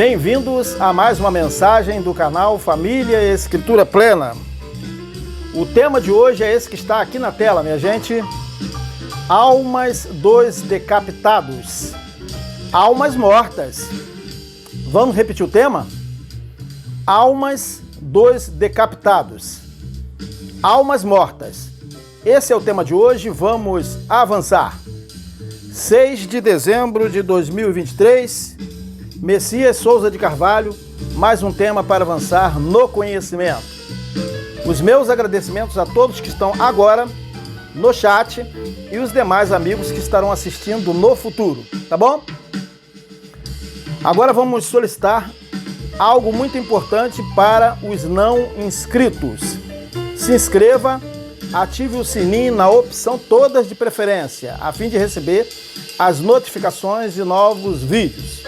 Bem-vindos a mais uma mensagem do canal Família Escritura Plena. O tema de hoje é esse que está aqui na tela, minha gente. Almas dos decapitados. Almas mortas. Vamos repetir o tema? Almas dos decapitados. Almas mortas. Esse é o tema de hoje, vamos avançar. 6 de dezembro de 2023, Messias Souza de Carvalho, mais um tema para avançar no conhecimento. Os meus agradecimentos a todos que estão agora no chat e os demais amigos que estarão assistindo no futuro, tá bom? Agora vamos solicitar algo muito importante para os não inscritos. Se inscreva, ative o sininho na opção todas de preferência, a fim de receber as notificações de novos vídeos.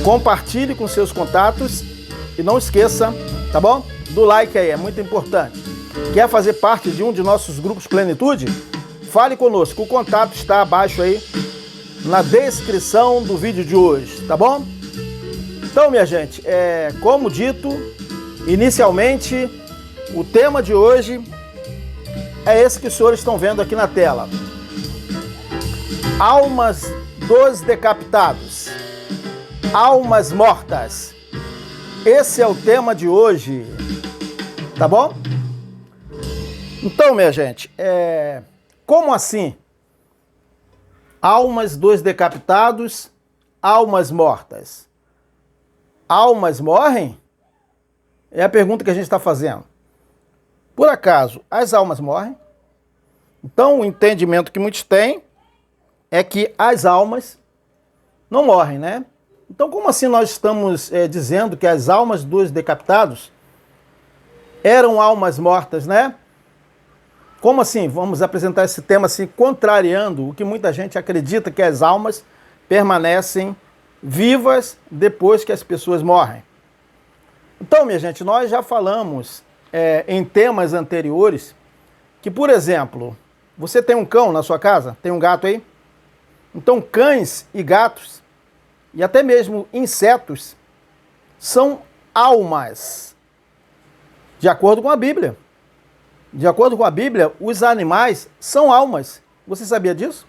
Compartilhe com seus contatos e não esqueça, tá bom? Do like aí, é muito importante. Quer fazer parte de um de nossos grupos Plenitude? Fale conosco, o contato está abaixo aí na descrição do vídeo de hoje, tá bom? Então, minha gente, como dito inicialmente, o tema de hoje é esse que os senhores estão vendo aqui na tela. Almas dos decapitados. Almas mortas. Esse é o tema de hoje. Tá bom? Então, minha gente, como assim? Almas dos decapitados, almas mortas. Almas morrem? É a pergunta que a gente está fazendo. Por acaso, as almas morrem? Então, o entendimento que muitos têm é que as almas não morrem, né? Então, como assim nós estamos dizendo que as almas dos decapitados eram almas mortas, né? Como assim? Vamos apresentar esse tema assim, contrariando o que muita gente acredita que as almas permanecem vivas depois que as pessoas morrem. Então, minha gente, nós já falamos em temas anteriores que, por exemplo, você tem um cão na sua casa? Tem um gato aí? Então, cães e gatos, e até mesmo insetos, são almas, de acordo com a Bíblia. De acordo com a Bíblia, os animais são almas. Você sabia disso?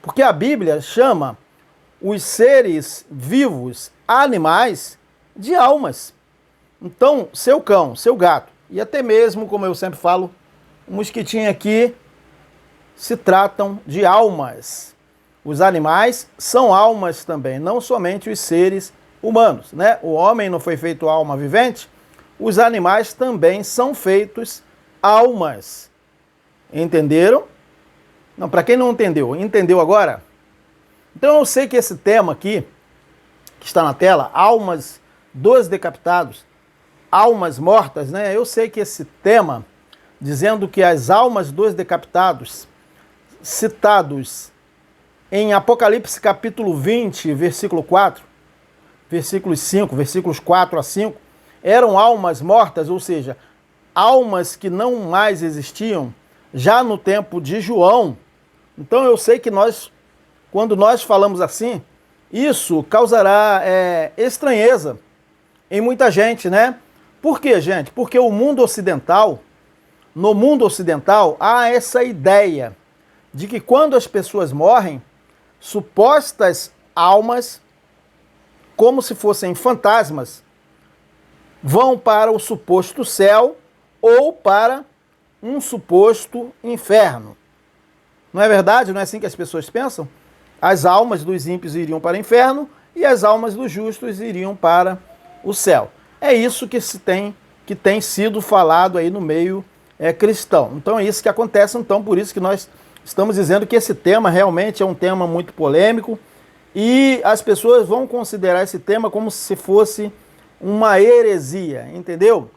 Porque a Bíblia chama os seres vivos, animais, de almas. Então, seu cão, seu gato, e até mesmo, como eu sempre falo, o mosquitinho aqui, se tratam de almas. Os animais são almas também, não somente os seres humanos, né? O homem não foi feito alma vivente, os animais também são feitos almas. Entenderam? Não, para quem não entendeu, entendeu agora? Então eu sei que esse tema aqui, que está na tela, almas dos decapitados, almas mortas, né? Eu sei que esse tema, dizendo que as almas dos decapitados, citados em Apocalipse capítulo 20, versículo 4, versículos 5, versículos 4 a 5, eram almas mortas, ou seja, almas que não mais existiam já no tempo de João. Então eu sei que quando nós falamos assim, isso causará estranheza em muita gente, né? Por quê, gente? Porque no mundo ocidental, há essa ideia de que quando as pessoas morrem, supostas almas, como se fossem fantasmas, vão para o suposto céu ou para um suposto inferno. Não é verdade? Não é assim que as pessoas pensam? As almas dos ímpios iriam para o inferno e as almas dos justos iriam para o céu. É isso que tem sido falado aí no meio cristão. Então é isso que acontece, então por isso que nós estamos dizendo que esse tema realmente é um tema muito polêmico e as pessoas vão considerar esse tema como se fosse uma heresia, entendeu?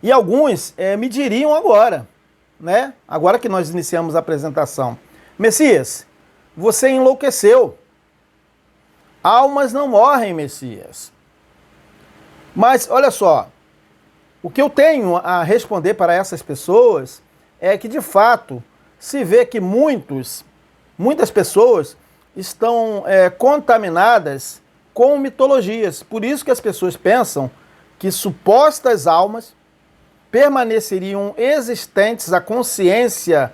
E alguns me diriam agora, né? Agora que nós iniciamos a apresentação. Messias, você enlouqueceu. Almas não morrem, Messias. Mas, olha só, o que eu tenho a responder para essas pessoas é que, de fato, se vê que muitas pessoas estão contaminadas com mitologias. Por isso que as pessoas pensam que supostas almas permaneceriam existentes, a consciência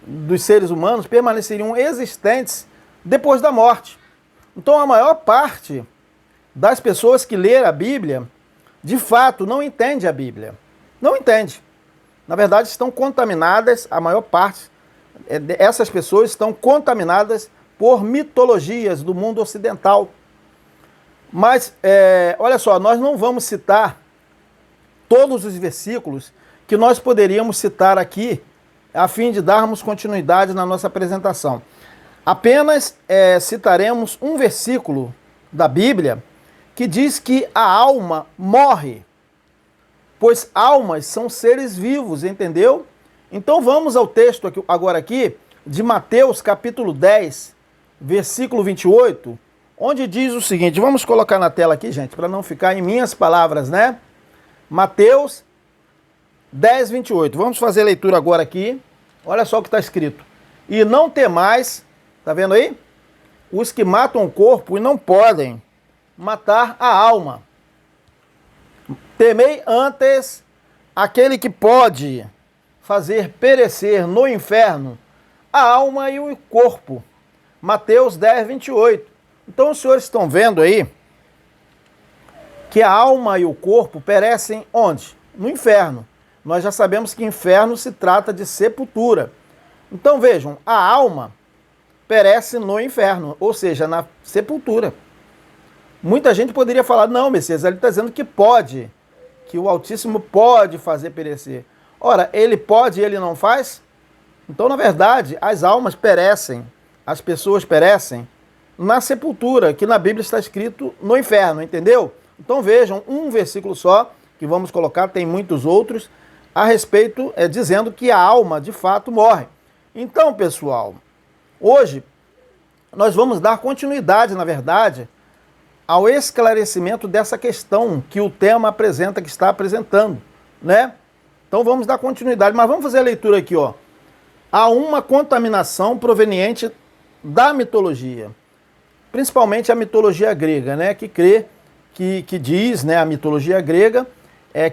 dos seres humanos permaneceriam existentes depois da morte. Então a maior parte das pessoas que lê a Bíblia, de fato, não entende a Bíblia. Não entende. Na verdade, estão contaminadas, a maior parte dessas pessoas estão contaminadas por mitologias do mundo ocidental. Mas, olha só, nós não vamos citar todos os versículos que nós poderíamos citar aqui, a fim de darmos continuidade na nossa apresentação. Apenas citaremos um versículo da Bíblia que diz que a alma morre, pois almas são seres vivos, entendeu? Então vamos ao texto agora aqui de Mateus capítulo 10, versículo 28, onde diz o seguinte, vamos colocar na tela aqui, gente, para não ficar em minhas palavras, né? Mateus 10, 28. Vamos fazer a leitura agora aqui. Olha só o que está escrito. E não temais, tá vendo aí? Os que matam o corpo e não podem matar a alma. Temei antes aquele que pode fazer perecer no inferno a alma e o corpo. Mateus 10, 28. Então os senhores estão vendo aí que a alma e o corpo perecem onde? No inferno. Nós já sabemos que inferno se trata de sepultura. Então vejam, a alma perece no inferno, ou seja, na sepultura. Muita gente poderia falar, não, Messias, ele está dizendo que pode, que o Altíssimo pode fazer perecer. Ora, ele pode e ele não faz? Então, na verdade, as almas perecem, as pessoas perecem na sepultura, que na Bíblia está escrito no inferno, entendeu? Então vejam, um versículo só, que vamos colocar, tem muitos outros, a respeito, dizendo que a alma, de fato, morre. Então, pessoal, hoje nós vamos dar continuidade, na verdade, ao esclarecimento dessa questão que o tema apresenta, que está apresentando, né? Então vamos dar continuidade, mas vamos fazer a leitura aqui, ó. Há uma contaminação proveniente da mitologia, principalmente a mitologia grega, né? Que diz, né? A mitologia grega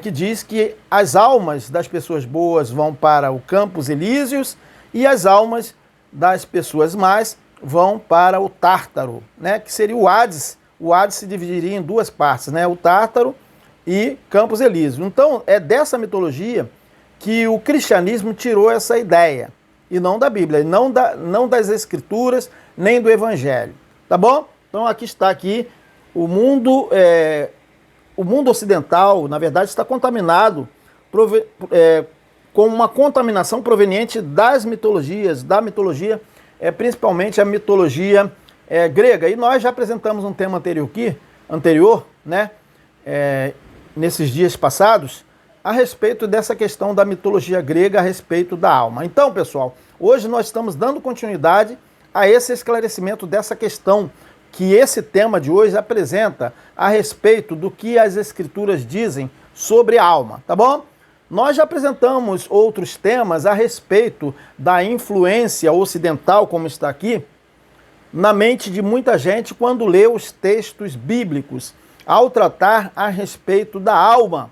que diz que as almas das pessoas boas vão para o Campos Elíseos e as almas das pessoas más vão para o Tártaro, né? Que seria o Hades. O Hades se dividiria em duas partes, né? O Tártaro e Campos Elíseos. Então, é dessa mitologia que o cristianismo tirou essa ideia, e não da Bíblia, não das Escrituras, nem do Evangelho. Tá bom? Então, aqui está o mundo ocidental, na verdade, está contaminado com uma contaminação proveniente das mitologias, da mitologia, principalmente a mitologia grega. E nós já apresentamos um tema anterior, né, nesses dias passados, a respeito dessa questão da mitologia grega, a respeito da alma. Então, pessoal, hoje nós estamos dando continuidade a esse esclarecimento dessa questão que esse tema de hoje apresenta a respeito do que as Escrituras dizem sobre a alma, tá bom? Nós já apresentamos outros temas a respeito da influência ocidental, como está aqui, na mente de muita gente quando lê os textos bíblicos, ao tratar a respeito da alma.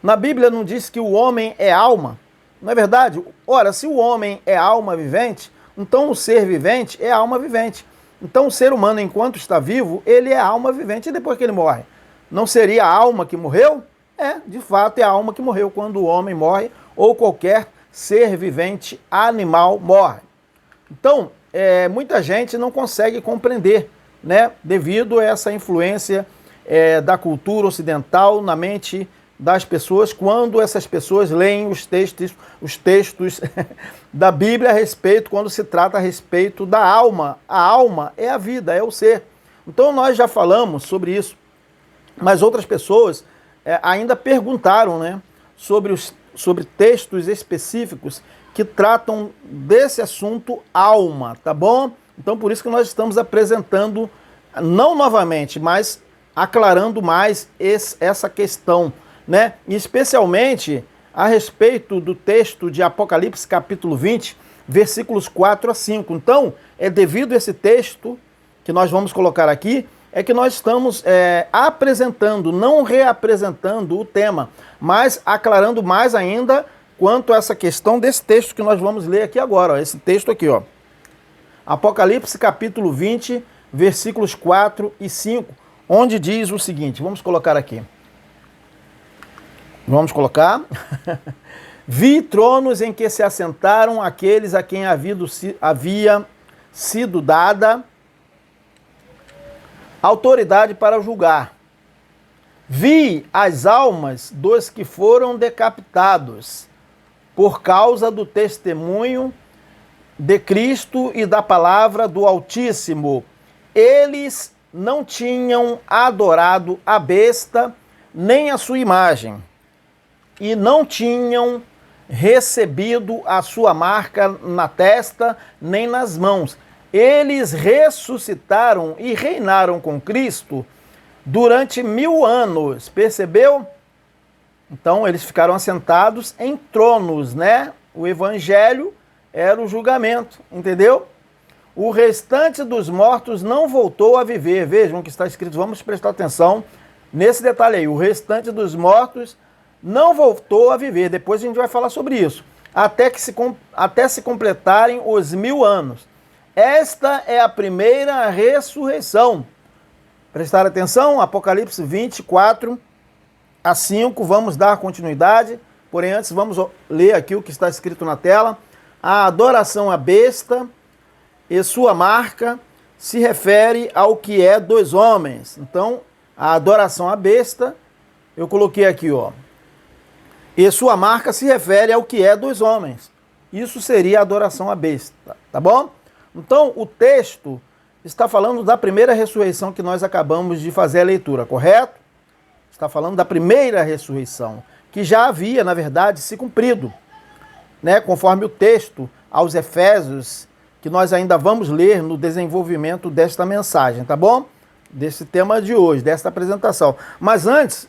Na Bíblia não diz que o homem é alma, não é verdade? Ora, se o homem é alma vivente, então o ser vivente é alma vivente. Então o ser humano, enquanto está vivo, ele é alma vivente e depois que ele morre. Não seria a alma que morreu? De fato é a alma que morreu quando o homem morre ou qualquer ser vivente animal morre. Então, muita gente não consegue compreender, né, devido a essa influência da cultura ocidental na mente das pessoas, quando essas pessoas leem os textos da Bíblia a respeito, quando se trata a respeito da alma. A alma é a vida, é o ser. Então nós já falamos sobre isso, mas outras pessoas ainda perguntaram, né, sobre textos específicos que tratam desse assunto alma, tá bom? Então por isso que nós estamos apresentando, não novamente, mas aclarando mais essa questão, né? Especialmente a respeito do texto de Apocalipse capítulo 20, versículos 4 a 5. Então, devido a esse texto que nós vamos colocar aqui, é que nós estamos apresentando, não reapresentando o tema, mas aclarando mais ainda quanto a essa questão desse texto que nós vamos ler aqui agora, ó, esse texto aqui, ó. Apocalipse capítulo 20, versículos 4 e 5, onde diz o seguinte, vamos colocar aqui. Vamos colocar. Vi tronos em que se assentaram aqueles a quem havia sido dada autoridade para julgar. Vi as almas dos que foram decapitados por causa do testemunho de Cristo e da palavra do Altíssimo. Eles não tinham adorado a besta nem a sua imagem, e não tinham recebido a sua marca na testa nem nas mãos. Eles ressuscitaram e reinaram com Cristo durante 1000 anos, percebeu? Então eles ficaram assentados em tronos, né? O evangelho era o julgamento, entendeu? O restante dos mortos não voltou a viver. Vejam o que está escrito, vamos prestar atenção nesse detalhe aí. O restante dos mortos não voltou a viver. Depois a gente vai falar sobre isso. Até se completarem os 1000 anos. Esta é a primeira ressurreição. Prestar atenção, Apocalipse 24 a 5, vamos dar continuidade. Porém, antes vamos ler aqui o que está escrito na tela. A adoração à besta e sua marca se refere ao que é dos homens. Então, a adoração à besta, eu coloquei aqui, ó. E sua marca se refere ao que é dos homens. Isso seria a adoração à besta, tá bom? Então, o texto está falando da primeira ressurreição que nós acabamos de fazer a leitura, correto? Está falando da primeira ressurreição, que já havia, na verdade, se cumprido, né? Conforme o texto aos Efésios, que nós ainda vamos ler no desenvolvimento desta mensagem, tá bom? Desse tema de hoje, desta apresentação. Mas antes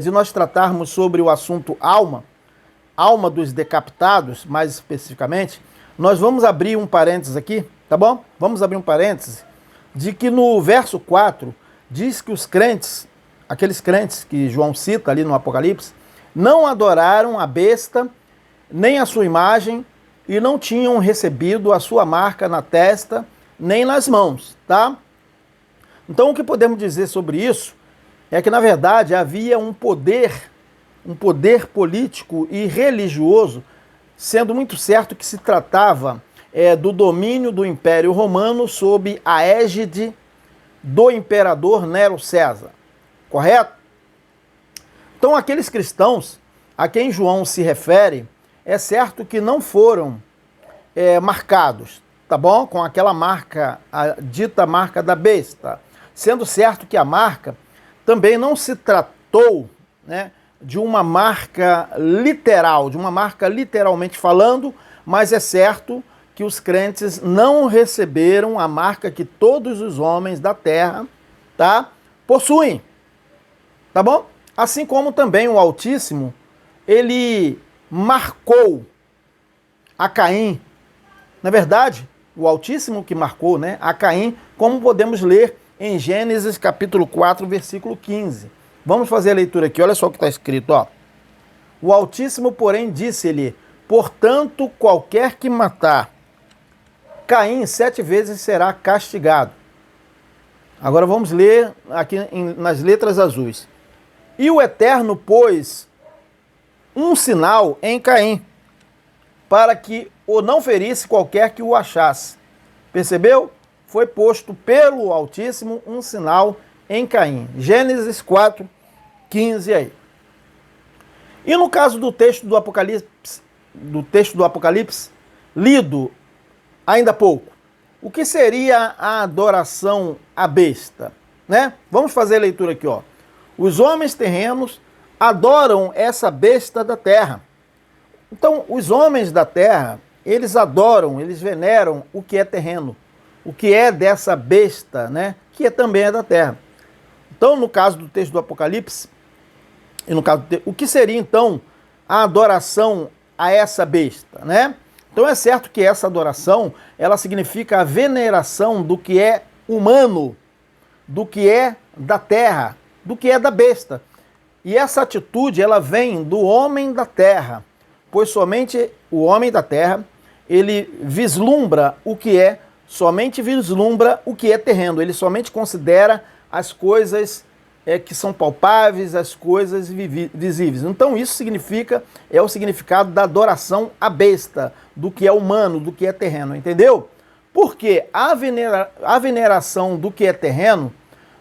de nós tratarmos sobre o assunto alma dos decapitados, mais especificamente, nós vamos abrir um parênteses aqui, tá bom? Vamos abrir um parênteses de que no verso 4 diz que os crentes, aqueles crentes que João cita ali no Apocalipse, não adoraram a besta, nem a sua imagem, e não tinham recebido a sua marca na testa, nem nas mãos, tá? Então o que podemos dizer sobre isso é que, na verdade, havia um poder político e religioso, sendo muito certo que se tratava do domínio do Império Romano sob a égide do imperador Nero César, correto? Então, aqueles cristãos a quem João se refere, é certo que não foram marcados, tá bom? Com aquela marca, a dita marca da besta, sendo certo que a marca também não se tratou, né, de uma marca literal, de uma marca literalmente falando, mas é certo que os crentes não receberam a marca que todos os homens da terra, tá, possuem, tá bom? Assim como também o Altíssimo, ele marcou a Caim. Na verdade, o Altíssimo que marcou, né, a Caim, como podemos ler em Gênesis capítulo 4, versículo 15. Vamos fazer a leitura aqui, olha só o que está escrito, ó. O Altíssimo, porém, disse-lhe: portanto, qualquer que matar Caim 7 vezes será castigado. Agora vamos ler aqui nas letras azuis. E o Eterno pôs um sinal em Caim, para que o não ferisse qualquer que o achasse. Percebeu? Foi posto pelo Altíssimo um sinal em Caim. Gênesis 4, 15 aí. E no caso do texto do Apocalipse, lido ainda há pouco, o que seria a adoração à besta, né? Vamos fazer a leitura aqui, ó. Os homens terrenos adoram essa besta da terra. Então, os homens da terra, eles adoram, eles veneram o que é terreno, o que é dessa besta, né? Que também é da terra. Então, no caso do texto do Apocalipse, e no caso o que seria então a adoração a essa besta, né? Então é certo que essa adoração, ela significa a veneração do que é humano, do que é da terra, do que é da besta. E essa atitude, ela vem do homem da terra, pois somente o homem da terra, ele somente vislumbra o que é terreno, ele somente considera as coisas que são palpáveis, as coisas visíveis. Então isso significa, é o significado da adoração à besta, do que é humano, do que é terreno, entendeu? Porque a veneração do que é terreno,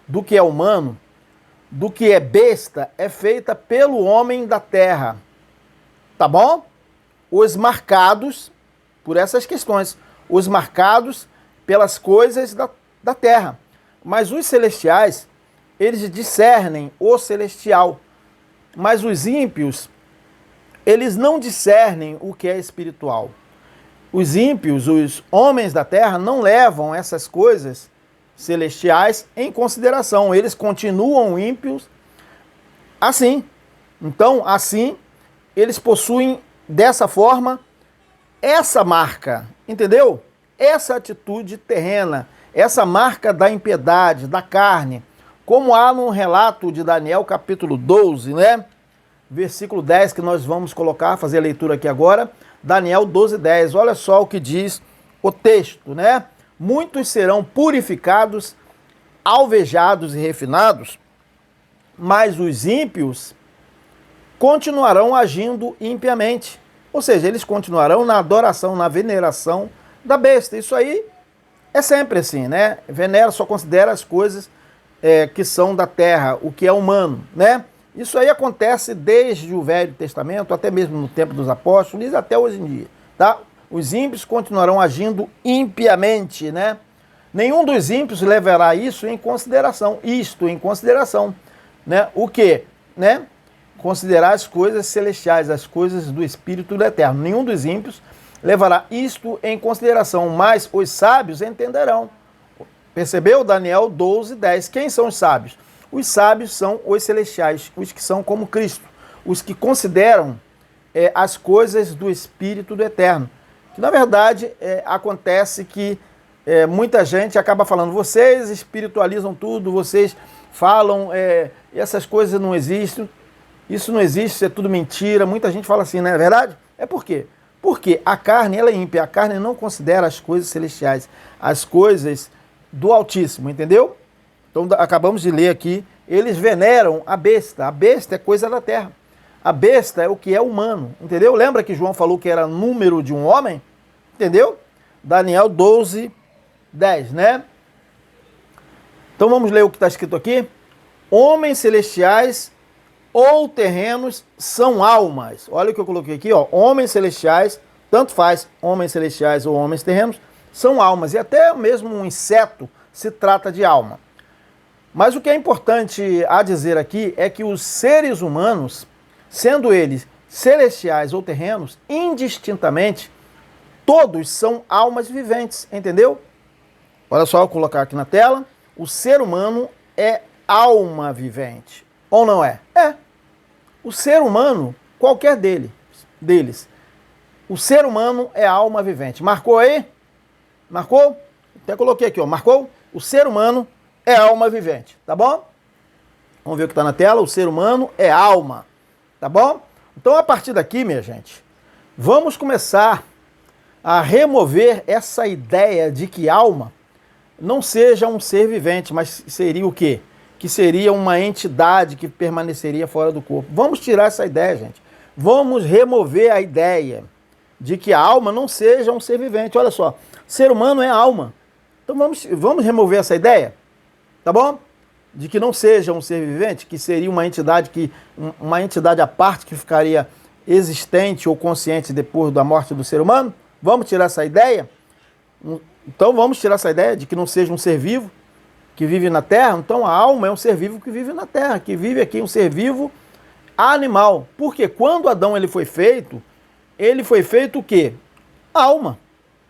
do que é humano, do que é besta, é feita pelo homem da terra, tá bom? Os marcados por essas questões, os marcados pelas coisas da terra. Mas os celestiais, eles discernem o celestial. Mas os ímpios, eles não discernem o que é espiritual. Os ímpios, os homens da terra, não levam essas coisas celestiais em consideração. Eles continuam ímpios assim. Então, assim, eles possuem dessa forma essa marca, entendeu? Essa atitude terrena, essa marca da impiedade, da carne, como há no relato de Daniel, capítulo 12, né? Versículo 10, que nós vamos colocar, fazer a leitura aqui agora. Daniel 12, 10. Olha só o que diz o texto, né? Muitos serão purificados, alvejados e refinados, mas os ímpios continuarão agindo impiamente. Ou seja, eles continuarão na adoração, na veneração da besta. Isso aí é sempre assim, né? Venera, só considera as coisas que são da terra, o que é humano, né? Isso aí acontece desde o Velho Testamento, até mesmo no tempo dos apóstolos, e até hoje em dia, tá? Os ímpios continuarão agindo impiamente, né? Nenhum dos ímpios levará isso em consideração, né? O quê? Né? Considerar as coisas celestiais, as coisas do Espírito do Eterno. Nenhum dos ímpios levará isto em consideração, mas os sábios entenderão. Percebeu? Daniel 12, 10. Quem são os sábios? Os sábios são os celestiais, os que são como Cristo, os que consideram as coisas do Espírito do Eterno. Que, na verdade, acontece que muita gente acaba falando, vocês espiritualizam tudo, vocês falam, essas coisas não existem, isso não existe, isso é tudo mentira. Muita gente fala assim, não é verdade? É por quê? Porque a carne, ela é ímpia, a carne não considera as coisas celestiais, as coisas do Altíssimo, entendeu? Então, acabamos de ler aqui, eles veneram a besta é coisa da terra. A besta é o que é humano, entendeu? Lembra que João falou que era número de um homem? Entendeu? Daniel 12, 10, né? Então vamos ler o que está escrito aqui. Homens celestiais ou terrenos são almas. Olha o que eu coloquei aqui, ó. Homens celestiais, tanto faz homens celestiais ou homens terrenos, são almas. E até mesmo um inseto se trata de alma. Mas o que é importante a dizer aqui é que os seres humanos, sendo eles celestiais ou terrenos, indistintamente, todos são almas viventes, entendeu? Olha só, eu vou colocar aqui na tela. O ser humano é alma vivente. Ou não é? É. O ser humano, qualquer deles. O ser humano é alma vivente. Marcou aí? Marcou? Até coloquei aqui, ó. Marcou? O ser humano é alma vivente, tá bom? Vamos ver o que está na tela. O ser humano é alma, tá bom? Então, a partir daqui, minha gente, vamos começar a remover essa ideia de que alma não seja um ser vivente, mas seria o quê? Que seria uma entidade que permaneceria fora do corpo. Vamos tirar essa ideia, gente. Vamos remover a ideia de que a alma não seja um ser vivente. Olha só, ser humano é alma. Então vamos remover essa ideia, tá bom? De que não seja um ser vivente, que seria uma entidade à parte que ficaria existente ou consciente depois da morte do ser humano. Vamos tirar essa ideia? Então vamos tirar essa ideia de que não seja um ser vivo que vive na terra. Então a alma é um ser vivo que vive na terra, que vive aqui, um ser vivo animal. Porque quando Adão ele foi feito o quê? Alma.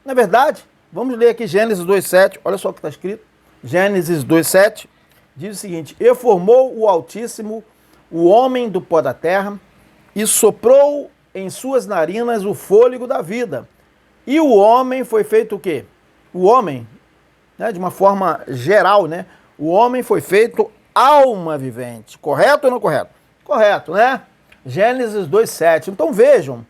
Não é verdade? Vamos ler aqui Gênesis 2,7, olha só o que está escrito. Gênesis 2,7 diz o seguinte: E formou o Altíssimo o homem do pó da terra e soprou em suas narinas o fôlego da vida. E o homem foi feito o quê? O homem, né, de uma forma geral, né? O homem foi feito alma vivente. Correto ou não correto? Correto, né? Gênesis 2:7. Então vejam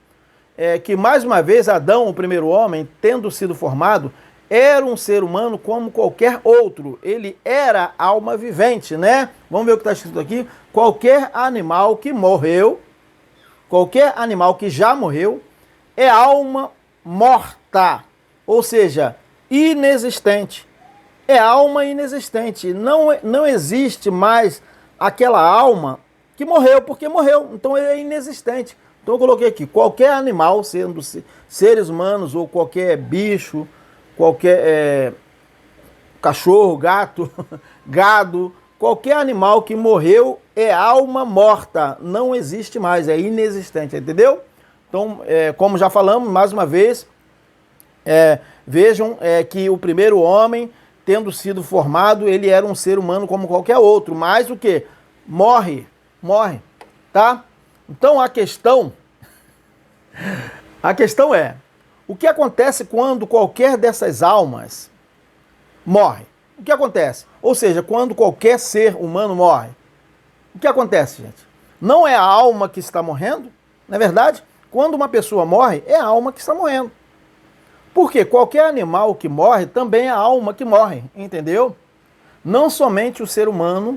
que mais uma vez Adão, o primeiro homem, tendo sido formado, era um ser humano como qualquer outro. Ele era alma vivente, né? Vamos ver o que está escrito aqui. Qualquer animal que morreu, qualquer animal que já morreu, é alma morta, ou seja, inexistente. É alma inexistente. Não existe mais aquela alma que morreu, porque morreu. Então ele é inexistente. Então eu coloquei aqui, qualquer animal, sendo seres humanos ou qualquer bicho, qualquer cachorro, gato, gado, qualquer animal que morreu é alma morta, não existe mais, é inexistente, entendeu? Então, como já falamos, mais uma vez, vejam que o primeiro homem, tendo sido formado, ele era um ser humano como qualquer outro, mas o que? Morre, tá? Então a questão é, o que acontece quando qualquer dessas almas morre? O que acontece? Ou seja, quando qualquer ser humano morre, o que acontece, gente? Não é a alma que está morrendo, não é verdade? Quando uma pessoa morre, é a alma que está morrendo. Porque qualquer animal que morre também é a alma que morre, entendeu? Não somente o ser humano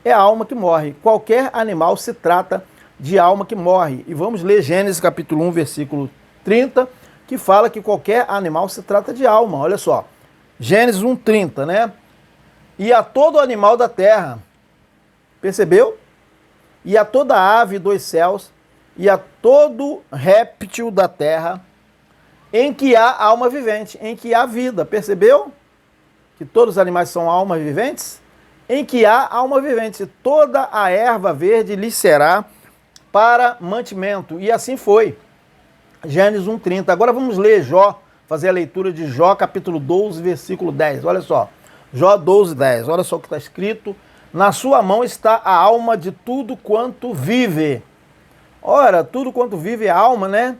é a alma que morre. Qualquer animal se trata de alma que morre. E vamos ler Gênesis capítulo 1, versículo 30, que fala que qualquer animal se trata de alma. Olha só. Gênesis 1:30, né? E a todo animal da terra, percebeu? E a toda ave dos céus, e a todo réptil da terra, em que há alma vivente, em que há vida, percebeu? Que todos os animais são almas viventes? Em que há alma vivente, toda a erva verde lhe será para mantimento. E assim foi. Gênesis 1:30. Agora vamos ler Jó, fazer a leitura de Jó, capítulo 12, versículo 10. Olha só. Jó 12:10. Olha só o que está escrito. Na sua mão está a alma de tudo quanto vive. Ora, tudo quanto vive é alma, né?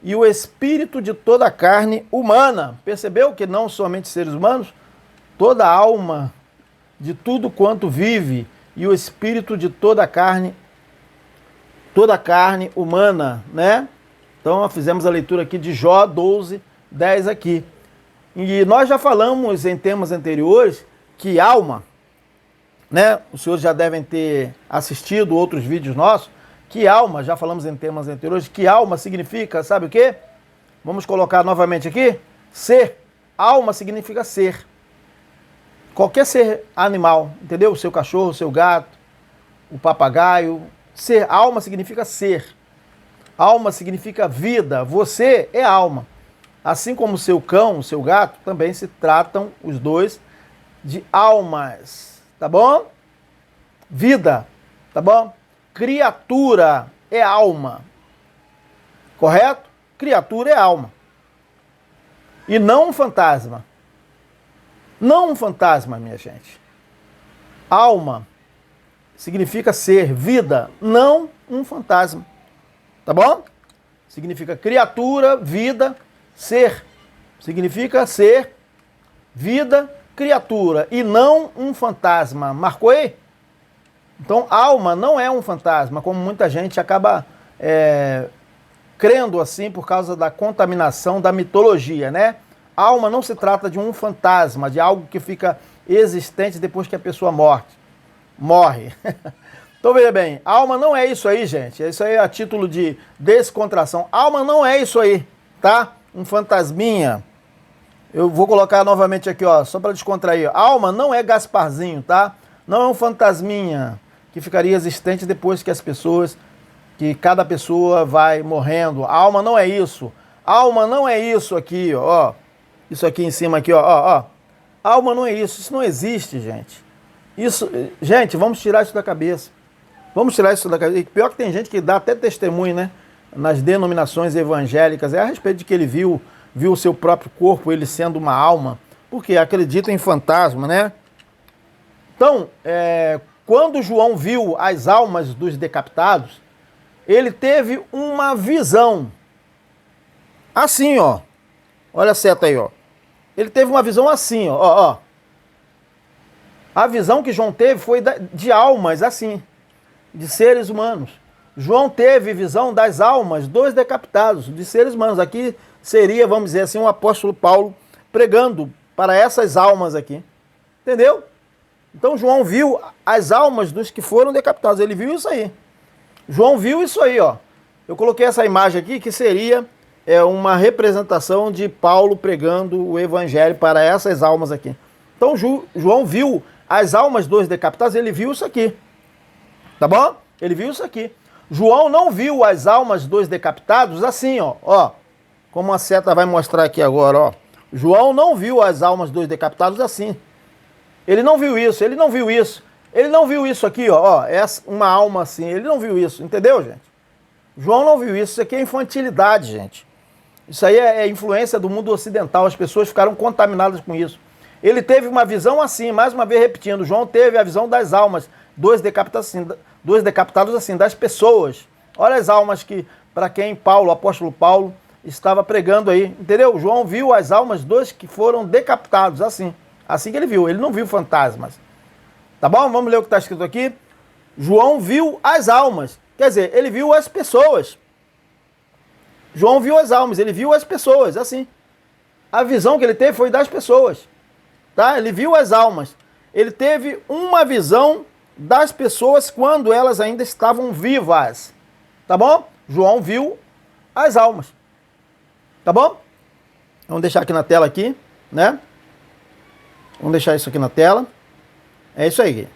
E o espírito de toda a carne humana. Percebeu que não somente seres humanos? Toda a alma de tudo quanto vive e o espírito de toda a carne humana, né? Então, nós fizemos a leitura aqui de Jó 12:10 aqui. E nós já falamos em temas anteriores que alma, né? Os senhores já devem ter assistido outros vídeos nossos, que alma, já falamos em temas anteriores, que alma significa, sabe o quê? Vamos colocar novamente aqui? Ser. Alma significa ser. Qualquer ser animal, entendeu? O seu cachorro, o seu gato, o papagaio. Ser, alma significa ser. Alma significa vida. Você é alma. Assim como o seu cão, o seu gato, também se tratam os dois de almas. Tá bom? Vida. Tá bom? Criatura é alma. Correto? Criatura é alma. E não um fantasma. Não um fantasma, minha gente. Alma significa ser, vida, não um fantasma. Tá bom? Significa criatura, vida, ser. Significa ser, vida, criatura e não um fantasma. Marcou aí? Então, alma não é um fantasma, como muita gente acaba crendo assim por causa da contaminação da mitologia, né? Alma não se trata de um fantasma, de algo que fica existente depois que a pessoa morre. Então veja bem, alma não é isso aí, gente. Isso aí é a título de descontração. Alma não é isso aí, tá? Um fantasminha. Eu vou colocar novamente aqui, ó, só para descontrair. Alma não é Gasparzinho, tá? Não é um fantasminha que ficaria existente depois que cada pessoa vai morrendo. Alma não é isso. Alma não é isso aqui, ó. Isso aqui em cima aqui, ó. Alma não é isso. Isso não existe, gente. Gente, vamos tirar isso da cabeça. Vamos tirar isso da cabeça. E pior que tem gente que dá até testemunho, né? Nas denominações evangélicas, a respeito de que ele viu o seu próprio corpo, ele sendo uma alma, porque acredita em fantasma, né? Então, quando João viu as almas dos decapitados, ele teve uma visão. Assim, ó. Olha a seta aí, ó. Ele teve uma visão assim, ó. A visão que João teve foi de almas, assim, de seres humanos. João teve visão das almas dos decapitados, de seres humanos. Aqui seria, vamos dizer assim, o apóstolo Paulo pregando para essas almas aqui. Entendeu? Então João viu as almas dos que foram decapitados. Ele viu isso aí. João viu isso aí, ó. Eu coloquei essa imagem aqui que seria uma representação de Paulo pregando o evangelho para essas almas aqui. Então João viu as almas dos decapitados, ele viu isso aqui. Tá bom? Ele viu isso aqui. João não viu as almas dos decapitados assim, ó. Como a seta vai mostrar aqui agora, ó. João não viu as almas dos decapitados assim. Ele não viu isso, ele não viu isso. Ele não viu isso aqui, ó. Essa, uma alma assim, ele não viu isso, entendeu, gente? João não viu isso. Isso aqui é infantilidade, gente. Isso aí é influência do mundo ocidental. As pessoas ficaram contaminadas com isso. Ele teve uma visão assim, mais uma vez repetindo. João teve a visão das almas, dos decapitados assim, das pessoas. Olha as almas que, para quem Paulo, o apóstolo Paulo, estava pregando aí, entendeu? João viu as almas dos que foram decapitados, assim. Assim que ele viu. Ele não viu fantasmas. Tá bom? Vamos ler o que está escrito aqui. João viu as almas. Quer dizer, ele viu as pessoas. João viu as almas, ele viu as pessoas, assim. A visão que ele teve foi das pessoas. Tá? Ele viu as almas. Ele teve uma visão das pessoas quando elas ainda estavam vivas. Tá bom? João viu as almas. Tá bom? Vamos deixar aqui na tela aqui, né? Vamos deixar isso aqui na tela. É isso aí.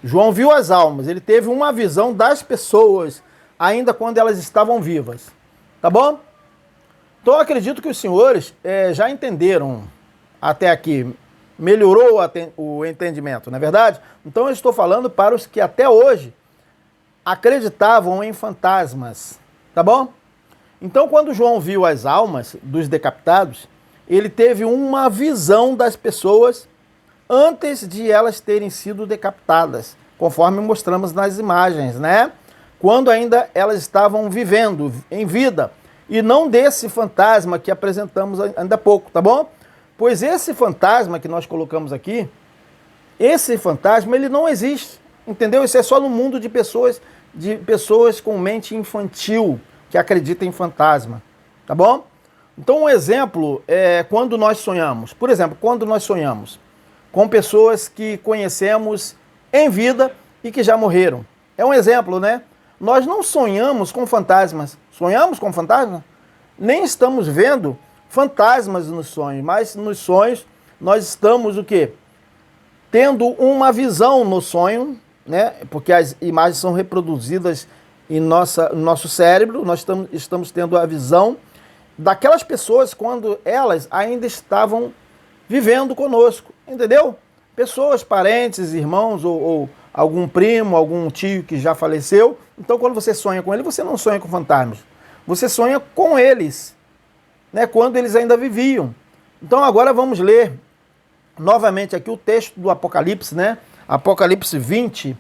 João viu as almas. Ele teve uma visão das pessoas ainda quando elas estavam vivas. Tá bom? Então eu acredito que os senhores já entenderam até aqui. Melhorou o entendimento, não é verdade? Então eu estou falando para os que até hoje acreditavam em fantasmas. Tá bom? Então quando João viu as almas dos decapitados, ele teve uma visão das pessoas antes de elas terem sido decapitadas, conforme mostramos nas imagens, né? Quando ainda elas estavam vivendo em vida, e não desse fantasma que apresentamos ainda há pouco, tá bom? Pois esse fantasma que nós colocamos aqui, esse fantasma, ele não existe, entendeu? Isso é só no mundo de pessoas com mente infantil, que acreditam em fantasma, tá bom? Então um exemplo é quando nós sonhamos. Por exemplo, quando nós sonhamos com pessoas que conhecemos em vida e que já morreram. É um exemplo, né? Nós não sonhamos com fantasmas. Sonhamos com fantasmas? Nem estamos vendo fantasmas nos sonhos, mas nos sonhos nós estamos o quê? Tendo uma visão no sonho, né? Porque as imagens são reproduzidas em nosso cérebro, nós estamos tendo a visão daquelas pessoas quando elas ainda estavam vivendo conosco, entendeu? Pessoas, parentes, irmãos ou algum primo, algum tio que já faleceu. Então, quando você sonha com ele, você não sonha com fantasmas. Você sonha com eles, né? Quando eles ainda viviam. Então, agora vamos ler novamente aqui o texto do Apocalipse, né? Apocalipse 20,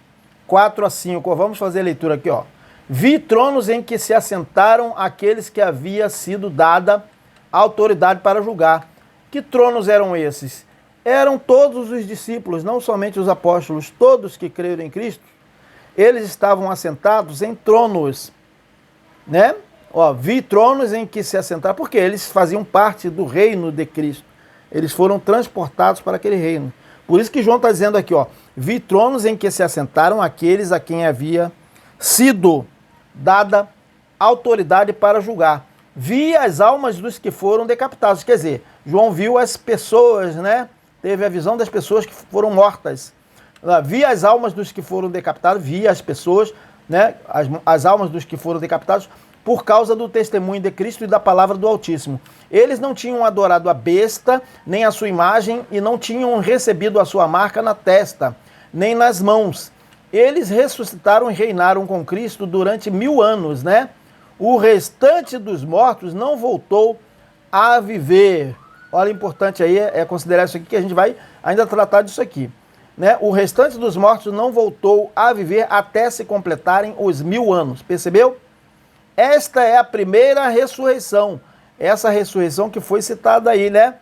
4 a 5. Vamos fazer a leitura aqui, ó. Vi tronos em que se assentaram aqueles que havia sido dada a autoridade para julgar. Que tronos eram esses? Eram todos os discípulos, não somente os apóstolos, todos que creram em Cristo. Eles estavam assentados em tronos, né? Ó, vi tronos em que se assentaram, porque eles faziam parte do reino de Cristo. Eles foram transportados para aquele reino. Por isso que João está dizendo aqui, ó, vi tronos em que se assentaram aqueles a quem havia sido dada autoridade para julgar. Vi as almas dos que foram decapitados. Quer dizer, João viu as pessoas, né? Teve a visão das pessoas que foram mortas. Vi as almas dos que foram decapitados, vi as pessoas, né? As almas dos que foram decapitados por causa do testemunho de Cristo e da palavra do Altíssimo. Eles não tinham adorado a besta, nem a sua imagem, e não tinham recebido a sua marca na testa, nem nas mãos. Eles ressuscitaram e reinaram com Cristo durante 1000 anos, né? O restante dos mortos não voltou a viver. Olha, importante aí é considerar isso aqui, que a gente vai ainda tratar disso aqui, né? O restante dos mortos não voltou a viver até se completarem os 1000 anos. Percebeu? Esta é a primeira ressurreição. Essa ressurreição que foi citada aí, né?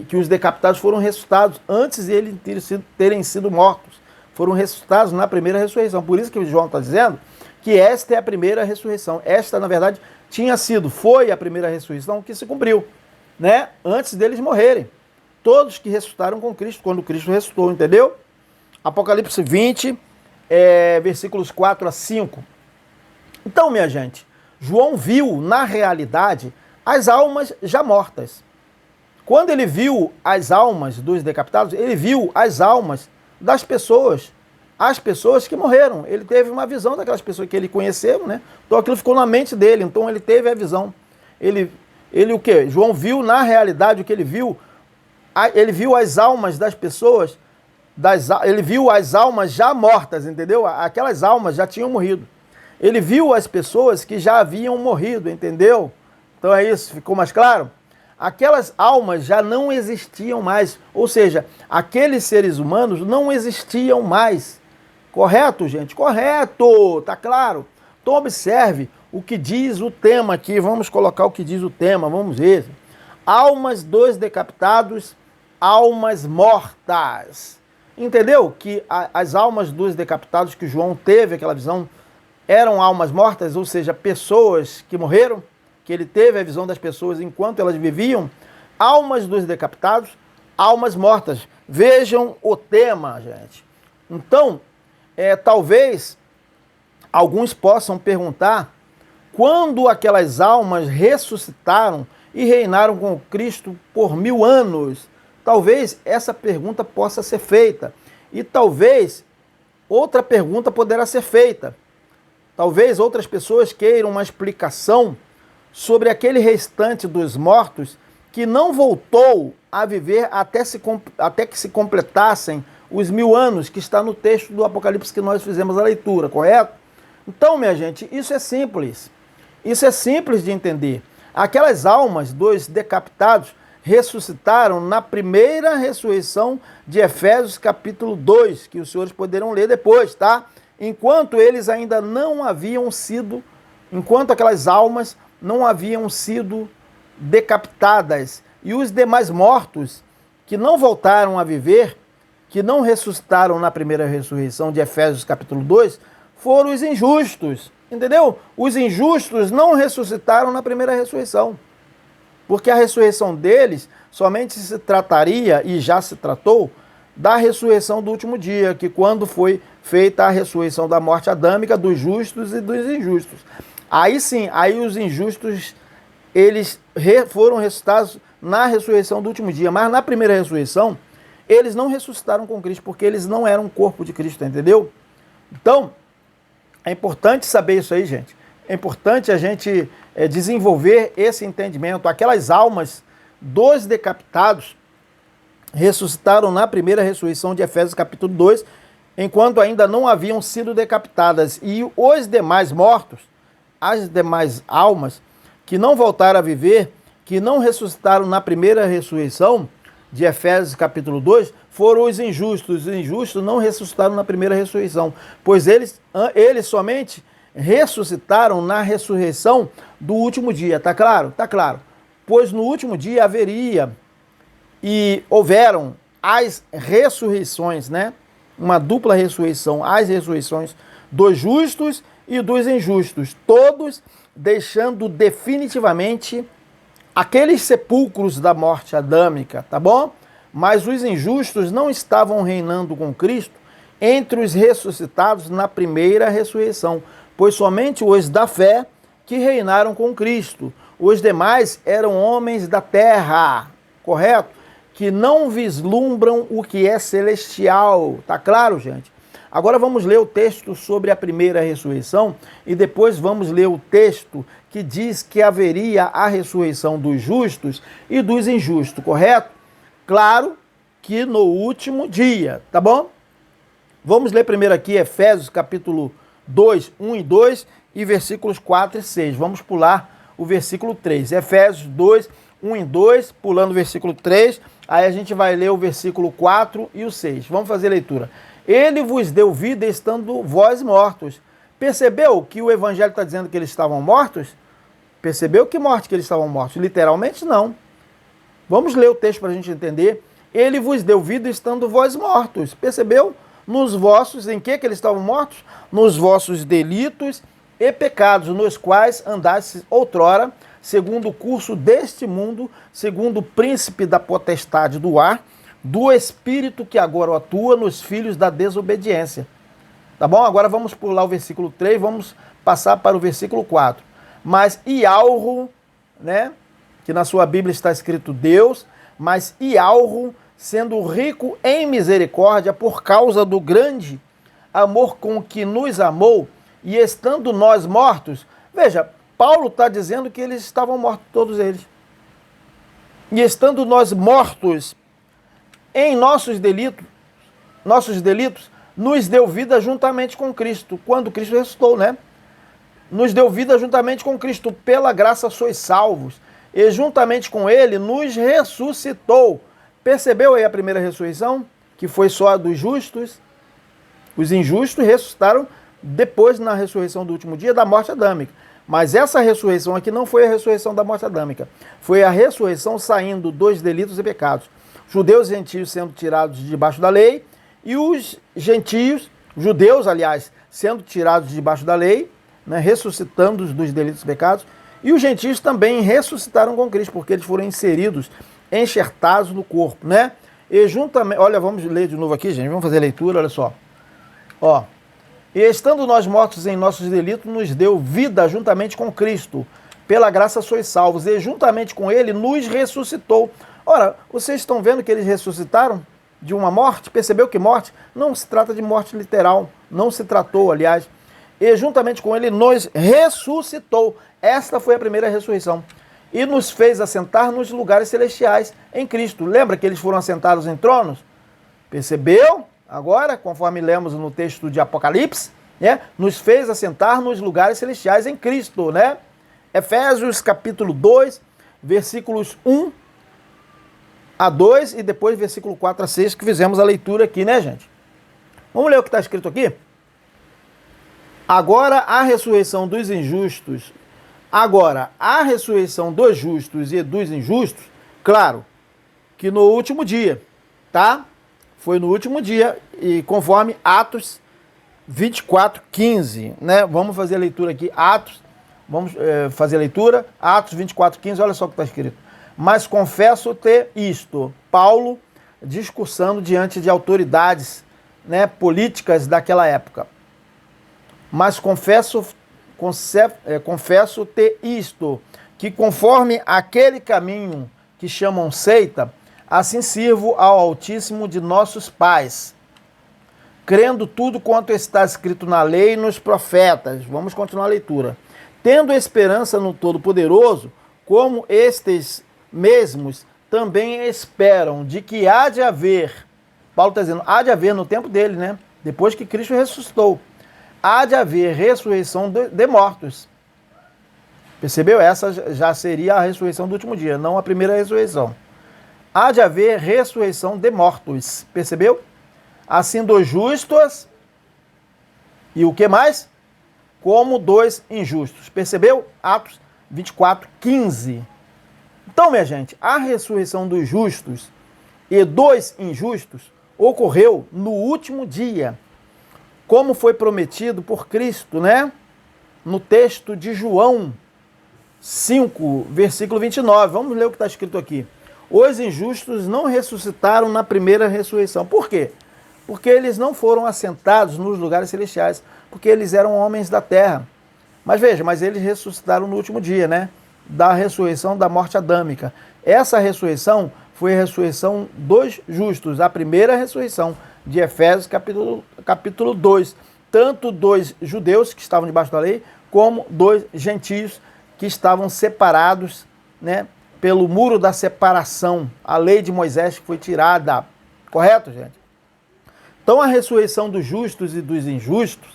que os decapitados foram ressuscitados antes de eles terem sido mortos. Foram ressuscitados na primeira ressurreição. Por isso que o João está dizendo que esta é a primeira ressurreição. Esta, na verdade, foi a primeira ressurreição que se cumpriu, né? Antes deles morrerem. Todos que ressuscitaram com Cristo, quando Cristo ressuscitou, entendeu? Apocalipse 20, versículos 4 a 5. Então, minha gente, João viu, na realidade, as almas já mortas. Quando ele viu as almas dos decapitados, ele viu as almas das pessoas, as pessoas que morreram. Ele teve uma visão daquelas pessoas que ele conheceu, né? Então aquilo ficou na mente dele, então ele teve a visão. Ele o quê? João viu, na realidade, o que ele viu as almas das pessoas, ele viu as almas já mortas, entendeu? Aquelas almas já tinham morrido. Ele viu as pessoas que já haviam morrido, entendeu? Então é isso, ficou mais claro? Aquelas almas já não existiam mais, ou seja, aqueles seres humanos não existiam mais. Correto, gente? Correto, tá claro? Então observe o que diz o tema aqui, vamos colocar o que diz o tema, vamos ver. Almas dos decapitados, almas mortas. Entendeu? Que as almas dos decapitados que João teve aquela visão eram almas mortas, ou seja, pessoas que morreram, que ele teve a visão das pessoas enquanto elas viviam. Almas dos decapitados, almas mortas. Vejam o tema, gente. Então, talvez alguns possam perguntar quando aquelas almas ressuscitaram e reinaram com Cristo por 1000 anos. Talvez essa pergunta possa ser feita. E talvez outra pergunta poderá ser feita. Talvez outras pessoas queiram uma explicação sobre aquele restante dos mortos que não voltou a viver até que se completassem os 1000 anos, que está no texto do Apocalipse que nós fizemos a leitura, correto? Então, minha gente, isso é simples. Isso é simples de entender. Aquelas almas dos decapitados ressuscitaram na primeira ressurreição de Efésios capítulo 2, que os senhores poderão ler depois, tá? Enquanto aquelas almas não haviam sido decapitadas. E os demais mortos que não voltaram a viver, que não ressuscitaram na primeira ressurreição de Efésios capítulo 2, foram os injustos, entendeu? Os injustos não ressuscitaram na primeira ressurreição, porque a ressurreição deles somente se trataria, e já se tratou, da ressurreição do último dia, que quando foi feita a ressurreição da morte adâmica dos justos e dos injustos. Aí sim, aí os injustos, eles foram ressuscitados na ressurreição do último dia, mas na primeira ressurreição, eles não ressuscitaram com Cristo, porque eles não eram o corpo de Cristo, entendeu? Então, é importante saber isso aí, gente. É importante a gente desenvolver esse entendimento. Aquelas almas dos decapitados ressuscitaram na primeira ressurreição de Efésios capítulo 2, enquanto ainda não haviam sido decapitadas. E os demais mortos, as demais almas que não voltaram a viver, que não ressuscitaram na primeira ressurreição de Efésios capítulo 2, foram os injustos. Os injustos não ressuscitaram na primeira ressurreição, pois eles somente ressuscitaram na ressurreição do último dia. Tá claro? Tá claro. Pois no último dia haveria e houveram as ressurreições, né? Uma dupla ressurreição, as ressurreições dos justos e dos injustos, todos deixando definitivamente aqueles sepulcros da morte adâmica, tá bom? Mas os injustos não estavam reinando com Cristo entre os ressuscitados na primeira ressurreição, pois somente os da fé que reinaram com Cristo. Os demais eram homens da terra, correto? Que não vislumbram o que é celestial. Tá claro, gente? Agora vamos ler o texto sobre a primeira ressurreição e depois vamos ler o texto que diz que haveria a ressurreição dos justos e dos injustos, correto? Claro que no último dia, tá bom? Vamos ler primeiro aqui Efésios capítulo 2, 1 e 2 e versículos 4 e 6. Vamos pular o versículo 3. Efésios 2, 1 e 2, pulando o versículo 3, aí a gente vai ler o versículo 4 e o 6. Vamos fazer a leitura. Ele vos deu vida estando vós mortos. Percebeu que o evangelho está dizendo que eles estavam mortos? Percebeu que morte que eles estavam mortos? Literalmente não. Vamos ler o texto para a gente entender. Ele vos deu vida estando vós mortos. Percebeu? Nos vossos, em que eles estavam mortos? Nos vossos delitos e pecados, nos quais andastes outrora, segundo o curso deste mundo, segundo o príncipe da potestade do ar, do espírito que agora atua nos filhos da desobediência. Tá bom? Agora vamos pular o versículo 3, vamos passar para o versículo 4. Mas Ialro, né, que na sua Bíblia está escrito Deus, mas Ialro, sendo rico em misericórdia, por causa do grande amor com que nos amou, e estando nós mortos, veja, Paulo está dizendo que eles estavam mortos, todos eles. E estando nós mortos em nossos delitos, nos deu vida juntamente com Cristo, quando Cristo ressuscitou, né? Nos deu vida juntamente com Cristo, pela graça sois salvos, e juntamente com ele nos ressuscitou. Percebeu aí a primeira ressurreição? Que foi só a dos justos? Os injustos ressuscitaram depois, na ressurreição do último dia, da morte adâmica. Mas essa ressurreição aqui não foi a ressurreição da morte adâmica. Foi a ressurreição saindo dos delitos e pecados. Judeus e gentios sendo tirados de debaixo da lei, e os gentios, judeus, aliás, sendo tirados de debaixo da lei, né, ressuscitando dos delitos e pecados, e os gentios também ressuscitaram com Cristo, porque eles foram inseridos, enxertados no corpo, né? E juntamente, olha, vamos ler de novo aqui, gente, vamos fazer a leitura, olha só. Ó, e estando nós mortos em nossos delitos, nos deu vida juntamente com Cristo. Pela graça sois salvos, e juntamente com ele nos ressuscitou. Ora, vocês estão vendo que eles ressuscitaram de uma morte? Percebeu que morte não se trata de morte literal, não se tratou, aliás. E juntamente com ele nos ressuscitou. Esta foi a primeira ressurreição. E nos fez assentar nos lugares celestiais em Cristo. Lembra que eles foram assentados em tronos? Percebeu? Agora, conforme lemos no texto de Apocalipse, né, nos fez assentar nos lugares celestiais em Cristo, né? Efésios capítulo 2, versículos 1 a 2 e depois versículo 4 a 6, que fizemos a leitura aqui, né, gente? Vamos ler o que está escrito aqui? Agora a ressurreição dos injustos, agora a ressurreição dos justos e dos injustos, claro, que no último dia, tá? Foi no último dia, e conforme Atos 24, 15, né? Vamos fazer a leitura aqui, Atos, vamos fazer a leitura, Atos 24, 15, olha só o que está escrito. Mas confesso ter isto, Paulo discursando diante de autoridades, né, políticas daquela época. Mas confesso ter isto, que conforme aquele caminho que chamam seita, assim sirvo ao Altíssimo de nossos pais, crendo tudo quanto está escrito na lei e nos profetas. Vamos continuar a leitura. Tendo esperança no Todo-Poderoso, como estes mesmos também esperam de que há de haver, Paulo está dizendo, há de haver no tempo dele, né? Depois que Cristo ressuscitou, há de haver ressurreição de mortos. Percebeu? Essa já seria a ressurreição do último dia, não a primeira ressurreição. Há de haver ressurreição de mortos. Percebeu? Assim dos justos e o que mais? Como dos injustos. Percebeu? Atos 24, 15. Então, minha gente, a ressurreição dos justos e dos injustos ocorreu no último dia, como foi prometido por Cristo, né? No texto de João 5, versículo 29. Vamos ler o que está escrito aqui. Os injustos não ressuscitaram na primeira ressurreição. Por quê? Porque eles não foram assentados nos lugares celestiais, porque eles eram homens da terra. Mas veja, mas eles ressuscitaram no último dia, né? Da ressurreição da morte adâmica. Essa ressurreição foi a ressurreição dos justos, a primeira ressurreição de Efésios capítulo 2. Tanto dos judeus que estavam debaixo da lei, como dos gentios que estavam separados, né, pelo muro da separação, a lei de Moisés que foi tirada. Correto, gente? Então a ressurreição dos justos e dos injustos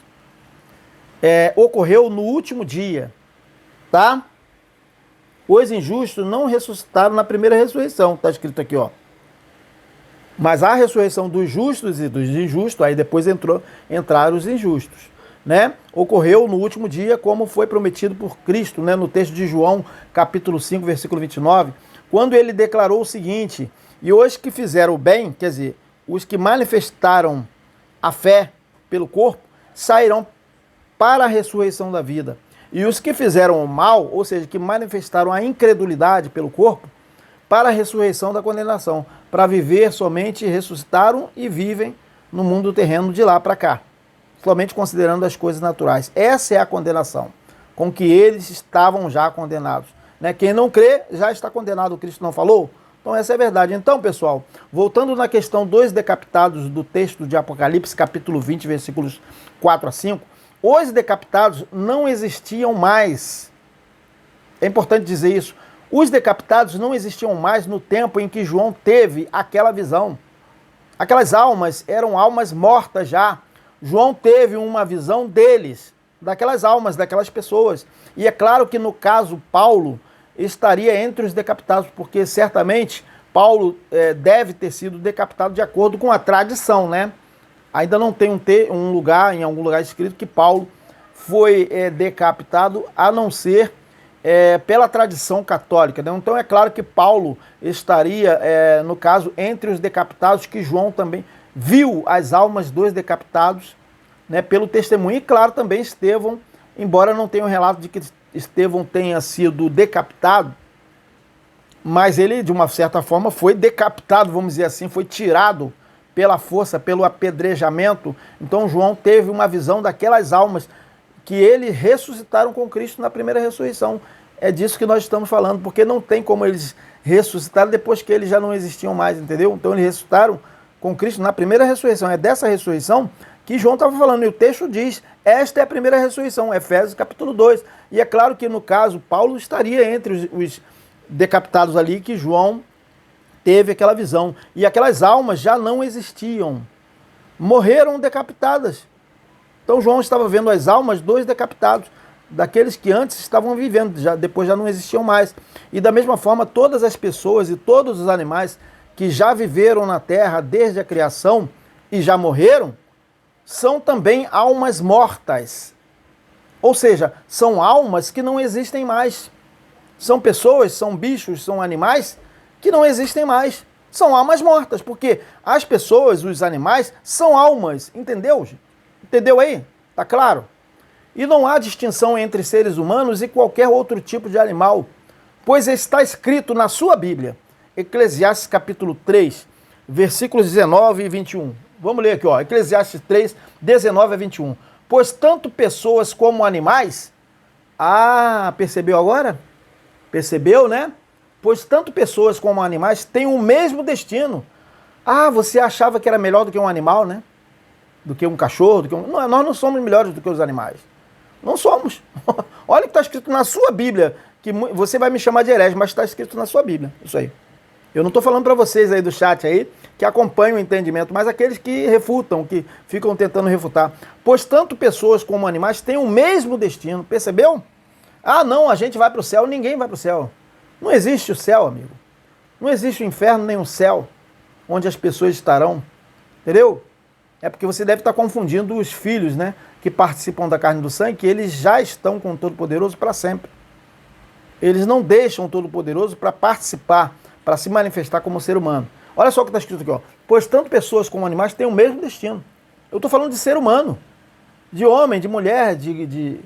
ocorreu no último dia, tá? Os injustos não ressuscitaram na primeira ressurreição, está escrito aqui, ó. Mas a ressurreição dos justos e dos injustos, aí depois entraram os injustos, né? Ocorreu no último dia, como foi prometido por Cristo, né? No texto de João, capítulo 5, versículo 29, quando ele declarou o seguinte: e os que fizeram o bem, quer dizer, os que manifestaram a fé pelo corpo, sairão para a ressurreição da vida. E os que fizeram o mal, ou seja, que manifestaram a incredulidade pelo corpo, para a ressurreição da condenação. Para viver somente ressuscitaram e vivem no mundo terreno de lá para cá, somente considerando as coisas naturais. Essa é a condenação, com que eles estavam já condenados. Né? Quem não crê já está condenado, Cristo não falou? Então essa é a verdade. Então, pessoal, voltando na questão dos decapitados do texto de Apocalipse, capítulo 20, versículos 4 a 5, os decapitados não existiam mais. É importante dizer isso. Os decapitados não existiam mais no tempo em que João teve aquela visão. Aquelas almas eram almas mortas já. João teve uma visão deles, daquelas almas, daquelas pessoas. E é claro que no caso Paulo estaria entre os decapitados, porque certamente Paulo deve ter sido decapitado de acordo com a tradição, né? Ainda não tem um lugar, em algum lugar escrito, que Paulo foi decapitado, a não ser pela tradição católica, né? Então é claro que Paulo estaria, no caso, entre os decapitados, que João também viu as almas dos decapitados, né, pelo testemunho. E claro, também Estevão, embora não tenha um relato de que Estevão tenha sido decapitado, mas ele, de uma certa forma, foi decapitado, vamos dizer assim, foi tirado pela força, pelo apedrejamento. Então João teve uma visão daquelas almas que eles ressuscitaram com Cristo na primeira ressurreição. É disso que nós estamos falando, porque não tem como eles ressuscitaram depois que eles já não existiam mais, entendeu? Então eles ressuscitaram com Cristo na primeira ressurreição. É dessa ressurreição que João estava falando, e o texto diz, esta é a primeira ressurreição, Efésios capítulo 2. E é claro que no caso, Paulo estaria entre os decapitados ali, que João teve aquela visão. E aquelas almas já não existiam, morreram decapitadas. Então João estava vendo as almas dos decapitados, daqueles que antes estavam vivendo, depois já não existiam mais. E da mesma forma, todas as pessoas e todos os animais que já viveram na terra desde a criação e já morreram, são também almas mortas. Ou seja, são almas que não existem mais. São pessoas, são bichos, são animais que não existem mais. São almas mortas, porque as pessoas, os animais, são almas. Entendeu? Entendeu aí? Tá claro? E não há distinção entre seres humanos e qualquer outro tipo de animal, pois está escrito na sua Bíblia, Eclesiastes capítulo 3, versículos 19 e 21. Vamos ler aqui, ó, Eclesiastes 3, 19 a 21. Pois tanto pessoas como animais... Ah, percebeu agora? Percebeu, né? Pois tanto pessoas como animais têm o mesmo destino. Ah, você achava que era melhor do que um animal, né? Do que um cachorro, do que um... Não, nós não somos melhores do que os animais. Não somos. Olha que está escrito na sua Bíblia, que você vai me chamar de herege, mas está escrito na sua Bíblia, isso aí. Eu não estou falando para vocês aí do chat aí, que acompanham o entendimento, mas aqueles que refutam, que ficam tentando refutar. Pois tanto pessoas como animais têm o mesmo destino, percebeu? Ah, não, a gente vai para o céu, ninguém vai para o céu. Não existe o céu, amigo. Não existe o inferno nem o céu, onde as pessoas estarão, entendeu? É porque você deve estar confundindo os filhos, né, que participam da carne e do sangue, que eles já estão com o Todo-Poderoso para sempre. Eles não deixam o Todo-Poderoso para participar, para se manifestar como ser humano. Olha só o que está escrito aqui, ó. Pois tanto pessoas como animais têm o mesmo destino. Eu estou falando de ser humano, de homem, de mulher, de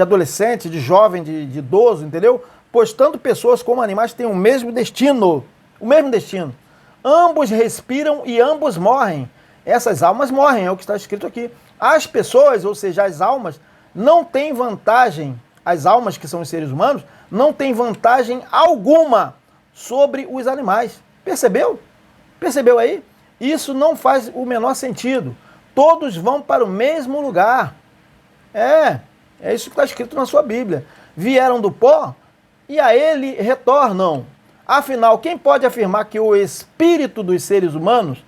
adolescente, de jovem, de idoso, entendeu? Pois tanto pessoas como animais têm o mesmo destino. O mesmo destino. Ambos respiram e ambos morrem. Essas almas morrem, é o que está escrito aqui. As pessoas, ou seja, as almas, não têm vantagem, as almas que são os seres humanos, não têm vantagem alguma sobre os animais. Percebeu? Percebeu aí? Isso não faz o menor sentido. Todos vão para o mesmo lugar. É isso que está escrito na sua Bíblia. Vieram do pó e a ele retornam. Afinal, quem pode afirmar que o espírito dos seres humanos,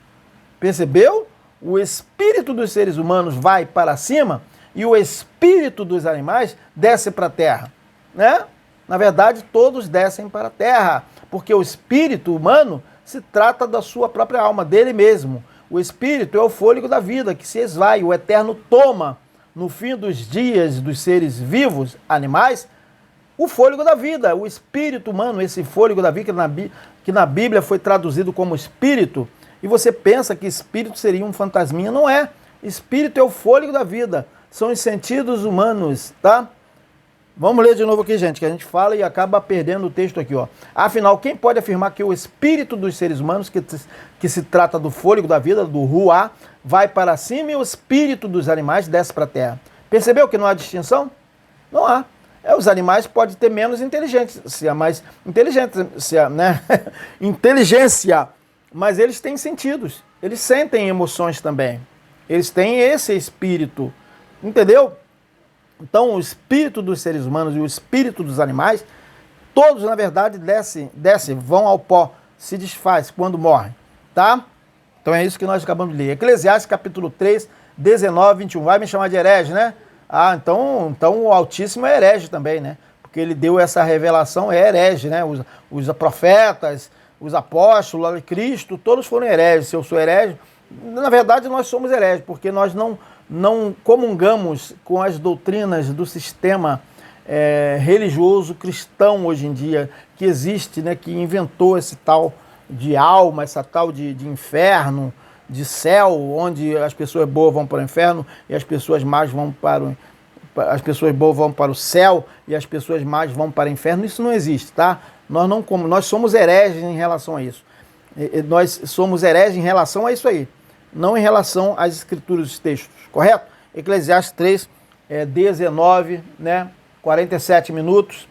percebeu? O espírito dos seres humanos vai para cima e o espírito dos animais desce para a terra, né? Na verdade, todos descem para a terra, porque o espírito humano se trata da sua própria alma, dele mesmo. O espírito é o fôlego da vida que se esvai, o eterno toma. No fim dos dias dos seres vivos, animais, o fôlego da vida, o espírito humano, esse fôlego da vida que na Bíblia foi traduzido como espírito, e você pensa que espírito seria um fantasminha, não é. Espírito é o fôlego da vida, são os sentidos humanos, tá? Vamos ler de novo aqui, gente, que a gente fala e acaba perdendo o texto aqui, ó. Afinal, quem pode afirmar que o espírito dos seres humanos, que se trata do fôlego da vida, do ruá, vai para cima e o espírito dos animais desce para a terra? Percebeu que não há distinção? Não há. Os animais podem ter menos inteligência, mais inteligência, né? Inteligência, mas eles têm sentidos, eles sentem emoções também, eles têm esse espírito, entendeu? Então o espírito dos seres humanos e o espírito dos animais, todos na verdade descem, vão ao pó, se desfaz quando morrem, tá? Então é isso que nós acabamos de ler. Eclesiastes capítulo 3, 19, 21. Vai me chamar de herege, né? Ah, então o Altíssimo é herege também, né? Porque ele deu essa revelação, é herege, né? Os profetas, os apóstolos, Cristo, todos foram hereges. Se eu sou herege, na verdade nós somos hereges, porque nós não comungamos com as doutrinas do sistema religioso cristão hoje em dia, que existe, né? Que inventou esse tal de alma, essa tal de inferno, de céu, onde as pessoas boas vão para o inferno e as pessoas más vão as pessoas boas vão para o céu e as pessoas más vão para o inferno. Isso não existe, tá? Nós somos hereges em relação a isso. Nós somos hereges em relação a isso aí, não em relação às escrituras dos textos, correto? Eclesiastes 3, 19, né? 47 minutos.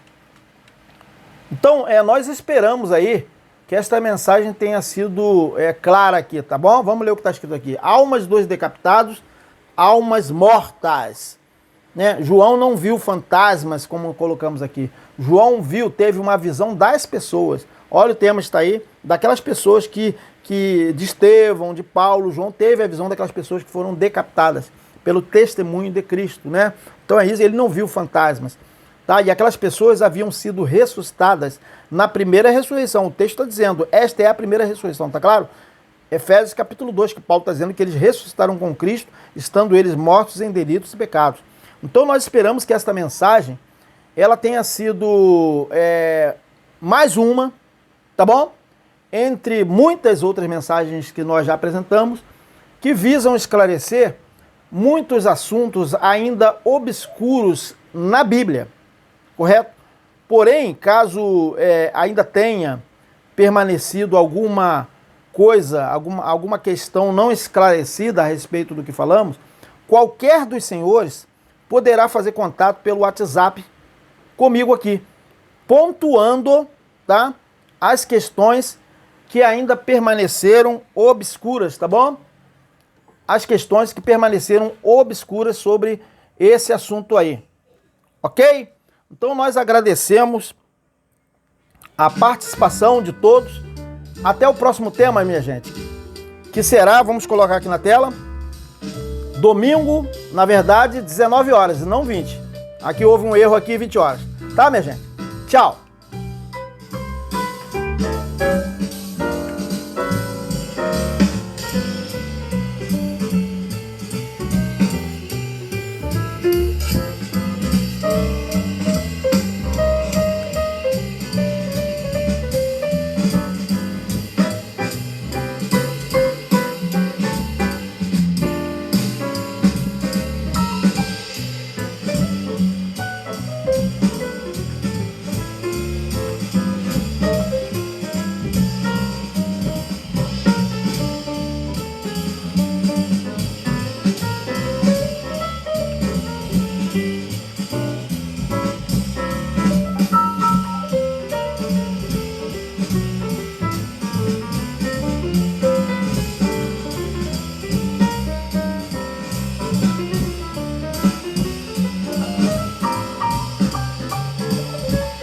Então, nós esperamos aí que esta mensagem tenha sido clara aqui, tá bom? Vamos ler o que está escrito aqui. Almas dos decapitados, almas mortas. Né? João não viu fantasmas, como colocamos aqui. João teve uma visão das pessoas. Olha o tema está aí, daquelas pessoas de Estevão, de Paulo. João teve a visão daquelas pessoas que foram decapitadas pelo testemunho de Cristo, né? Então é isso, ele não viu fantasmas. Tá? E aquelas pessoas haviam sido ressuscitadas na primeira ressurreição. O texto está dizendo, esta é a primeira ressurreição, tá claro? Efésios capítulo 2, que Paulo está dizendo que eles ressuscitaram com Cristo, estando eles mortos em delitos e pecados. Então nós esperamos que esta mensagem, ela tenha sido mais uma, tá bom? Entre muitas outras mensagens que nós já apresentamos, que visam esclarecer muitos assuntos ainda obscuros na Bíblia. Correto? Porém, caso ainda tenha permanecido alguma coisa, alguma questão não esclarecida a respeito do que falamos, qualquer dos senhores poderá fazer contato pelo WhatsApp comigo aqui, pontuando, tá, as questões que ainda permaneceram obscuras, tá bom? As questões que permaneceram obscuras sobre esse assunto aí, ok? Então nós agradecemos a participação de todos. Até o próximo tema, minha gente, que será, vamos colocar aqui na tela, domingo, na verdade, 19 horas e não 20. Aqui houve um erro aqui, 20 horas. Tá, minha gente? Tchau!